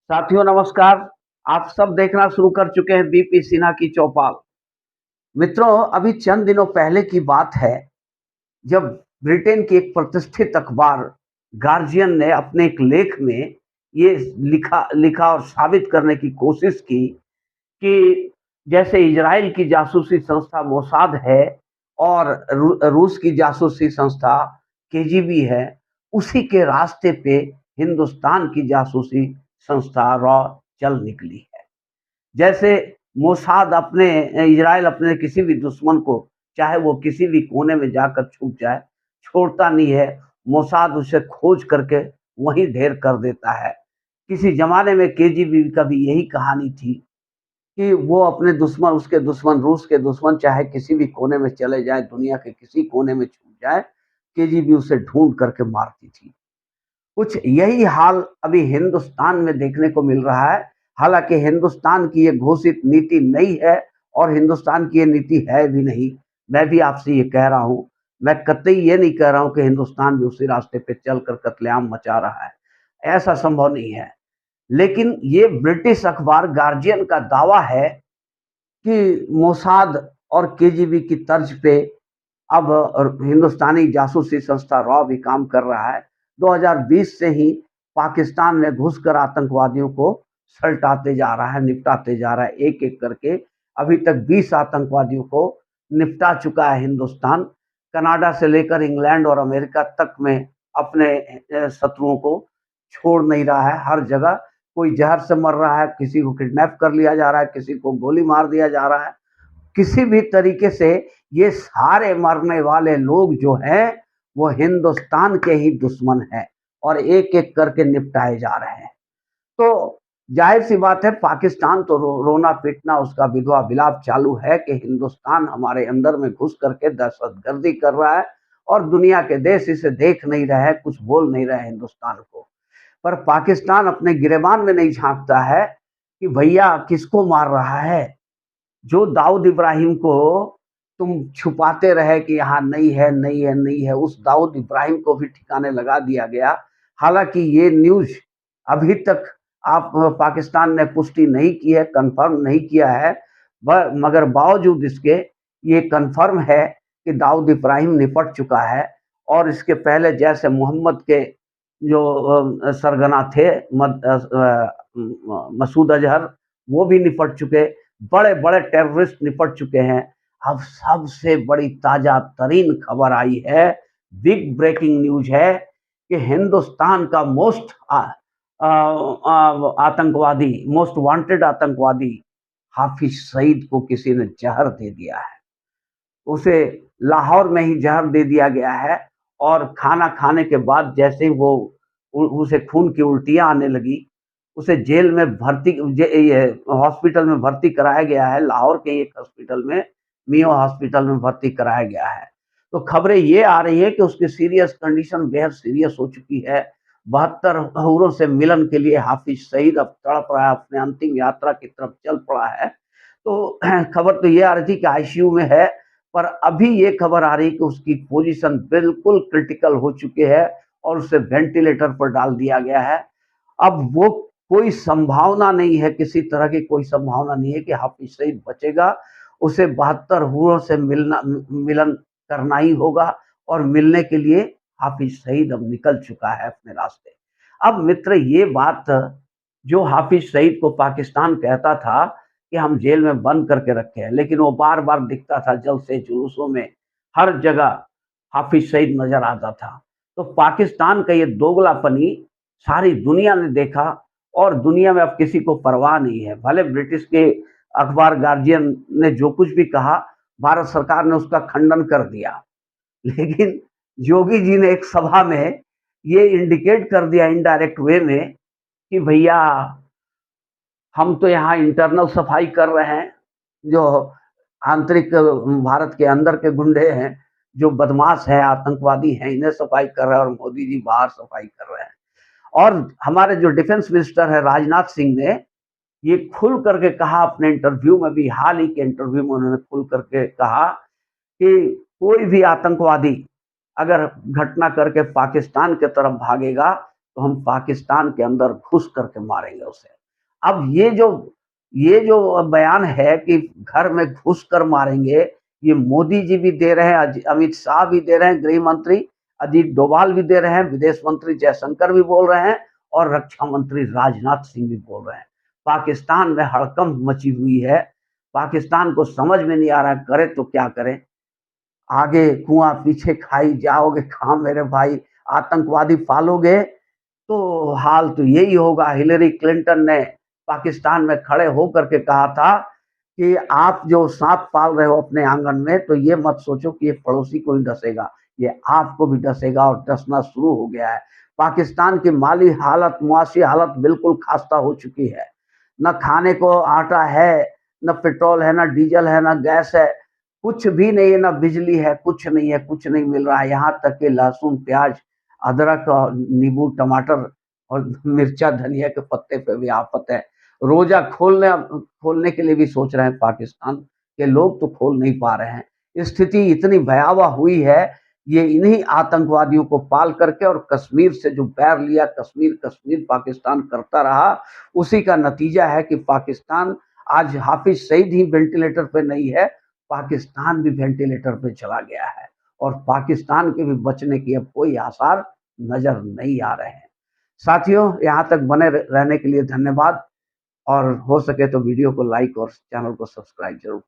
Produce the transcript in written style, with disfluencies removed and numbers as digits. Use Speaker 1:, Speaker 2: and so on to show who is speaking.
Speaker 1: साथियों नमस्कार। आप सब देखना शुरू कर चुके हैं बीपी सिन्हा की चौपाल। मित्रों, अभी चंद दिनों पहले की बात है जब ब्रिटेन की एक प्रतिष्ठित अखबार गार्जियन ने अपने एक लेख में ये लिखा लिखा और साबित करने की कोशिश की कि जैसे इजराइल की जासूसी संस्था मोसाद है और रूस की जासूसी संस्था केजीबी है, उसी के रास्ते पे हिंदुस्तान की जासूसी संस्था रॉ चल निकली है। जैसे मोसाद अपने इजराइल अपने किसी भी दुश्मन को, चाहे वो किसी भी कोने में जाकर छुप जाए, छोड़ता नहीं है। मोसाद उसे खोज करके वहीं ढेर कर देता है। किसी जमाने में केजीबी का भी यही कहानी थी कि वो अपने दुश्मन, उसके दुश्मन, रूस के दुश्मन चाहे किसी भी कोने में चले जाएँ, दुनिया के किसी कोने में छुप जाए, केजीबी उसे ढूँढ करके मारती थी। कुछ यही हाल अभी हिंदुस्तान में देखने को मिल रहा है। हालाँकि हिंदुस्तान की ये घोषित नीति नहीं है और हिंदुस्तान की ये नीति है भी नहीं। मैं भी आपसे ये कह रहा हूँ, मैं कतई ये नहीं कह रहा हूँ कि हिंदुस्तान भी उसी रास्ते पे चलकर कत्लेआम मचा रहा है। ऐसा संभव नहीं है। लेकिन ये ब्रिटिश अखबार गार्जियन का दावा है कि मोसाद और केजीबी की तर्ज पे अब हिंदुस्तानी जासूसी संस्था रॉ भी काम कर रहा है। 2020 से ही पाकिस्तान में घुसकर आतंकवादियों को सल्टाते जा रहा है, निपटाते जा रहा है एक-एक करके। अभी तक 20 आतंकवादियों को निपटा चुका है हिंदुस्तान। कनाडा से लेकर इंग्लैंड और अमेरिका तक में अपने शत्रुओं को छोड़ नहीं रहा है। हर जगह कोई जहर से मर रहा है, किसी को किडनैप कर लिया जा रहा है, किसी को गोली मार दिया जा रहा है। किसी भी तरीके से ये सारे मरने वाले लोग जो हैं, वो हिंदुस्तान के ही दुश्मन हैं और एक-एक करके निपटाए जा रहे हैं। तो ज़ाहिर-सी बात है, पाकिस्तान तो रोना-पीटना उसका विधवा विलाप चालू है कि हिंदुस्तान हमारे अंदर में घुस करके दहशतगर्दी कर रहा है और दुनिया के देश इसे देख नहीं रहे हैं, कुछ बोल नहीं रहे हैं हिंदुस्तान को। पर पाकिस्तान अपने गिरेबान में नहीं झाँकता है कि भैया किसको मार रहा है? जो दाऊद इब्राहिम को तुम छुपाते रहे कि यहाँ नहीं है, नहीं है, नहीं है, उस दाऊद इब्राहिम को भी ठिकाने लगा दिया गया। हालाँकि ये न्यूज़ अभी तक आप पाकिस्तान ने पुष्टि नहीं की है, कन्फर्म नहीं किया है। ब मगर बावजूद इसके ये कन्फर्म है कि दाऊद इब्राहिम निपट चुका है और इसके पहले जैसे मोहम्मद के जो सरगना थे मसूद अज़हर, वो भी निपट चुके। बड़े-बड़े टेररिस्ट निपट चुके हैं। अब सबसे बड़ी ताज़ा तरीन खबर आई है, बिग ब्रेकिंग न्यूज़ है कि हिंदुस्तान का आतंकवादी, मोस्ट वांटेड आतंकवादी हाफ़िज़ सईद को किसी ने ज़हर दे दिया है। उसे लाहौर में ही ज़हर दे दिया गया है और खाना खाने के बाद जैसे ही वो उसे खून की उल्टियाँ आने लगी, उसे जेल में भर्ती जे ये हॉस्पिटल में भर्ती कराया गया है, लाहौर के एक हॉस्पिटल में, मियो हॉस्पिटल में भर्ती कराया गया है। तो खबरें ये आ रही हैं कि उसकी सीरियस कंडीशन बेहद सीरियस हो चुकी है। 72 हूरों से मिलन के लिए हाफ़िज़ सईद अब तड़प रहा है, अपने अंतिम यात्रा की तरफ चल पड़ा है। तो खबर तो ये आ रही थी कि आईसीयू में है, पर अभी ये खबर आ रही है कि उसकी पोजीशन बिल्कुल क्रिटिकल हो चुकी है और उसे वेंटिलेटर पर डाल दिया गया है। अब वो कोई संभावना नहीं है, किसी तरह की कोई संभावना नहीं है कि हाफ़िज़ सईद बचेगा। उसे 72 हूरों से मिलन करना ही होगा और मिलने के लिए हाफ़िज़ सईद अब निकल चुका है अपने रास्ते। अब मित्र, ये बात जो हाफ़िज़ सईद को पाकिस्तान कहता था कि हम जेल में बंद करके रखे हैं, लेकिन वो बार-बार दिखता था जलसे जुलूसों में, हर जगह हाफ़िज़ सईद नज़र आता था। तो पाकिस्तान का ये दोगलापनी सारी दुनिया ने देखा और दुनिया में अब किसी को परवाह नहीं है। भले ब्रिटिश के अखबार गार्जियन ने जो कुछ भी कहा, भारत सरकार ने उसका खंडन कर दिया। लेकिन योगी जी ने एक सभा में ये इंडिकेट कर दिया इनडायरेक्ट वे में कि भैया हम तो यहाँ इंटरनल सफाई कर रहे हैं, जो आंतरिक भारत के अंदर के गुंडे हैं, जो बदमाश हैं, आतंकवादी हैं, इन्हें सफाई कर रहे हैं और मोदी जी बाहर सफाई कर रहे हैं। और हमारे जो डिफेंस मिनिस्टर है राजनाथ सिंह ने ये खुल करके कहा अपने इंटरव्यू में भी, हाल ही के इंटरव्यू में उन्होंने खुल करके कहा कि कोई भी आतंकवादी अगर घटना करके पाकिस्तान की तरफ भागेगा तो हम पाकिस्तान के अंदर घुस करके मारेंगे उसे। अब ये जो बयान है कि घर में घुस कर मारेंगे, ये मोदी जी भी दे रहे हैं, अमित शाह भी दे रहे हैं, गृह मंत्री अजीत डोभाल भी दे रहे हैं, विदेश मंत्री जयशंकर भी बोल रहे हैं और रक्षा मंत्री राजनाथ सिंह भी बोल रहे हैं। पाकिस्तान में हड़कंप मची हुई है। पाकिस्तान को समझ में नहीं आ रहा है करे तो क्या करें। आगे कुआं पीछे खाई जाओगे कहाँ मेरे भाई, आतंकवादी पालोगे तो हाल तो यही होगा। हिलरी क्लिंटन ने पाकिस्तान में खड़े होकर के कहा था कि आप जो सांप पाल रहे हो अपने आंगन में, तो ये मत सोचो कि ये पड़ोसी को ही डसेगा, ये आपको भी डसेगा और डसना शुरू हो गया है। पाकिस्तान की माली हालत, मुआशी हालत बिल्कुल खस्ता हो चुकी है। न खाने को आटा है, न पेट्रोल है, न डीजल है, न गैस है, कुछ भी नहीं है, न बिजली है, कुछ नहीं है, कुछ नहीं मिल रहा है। यहाँ तक कि लहसुन, प्याज, अदरक और नींबू, टमाटर और मिर्चा, धनिया के पत्ते पे भी आफत है। रोजा खोलने के लिए भी सोच रहे हैं पाकिस्तान के लोग, तो खोल नहीं पा रहे हैं। स्थिति इतनी भयावह हुई है, ये इन्हीं आतंकवादियों को पाल करके और कश्मीर से जो बैर लिया, कश्मीर कश्मीर पाकिस्तान करता रहा, उसी का नतीजा है कि पाकिस्तान आज हाफिज सईद ही वेंटिलेटर पे नहीं है, पाकिस्तान भी वेंटिलेटर पे चला गया है और पाकिस्तान के भी बचने की अब कोई आसार नजर नहीं आ रहे हैं। साथियों, यहाँ तक बने रहने के लिए धन्यवाद और हो सके तो वीडियो को लाइक और चैनल को सब्सक्राइब जरूर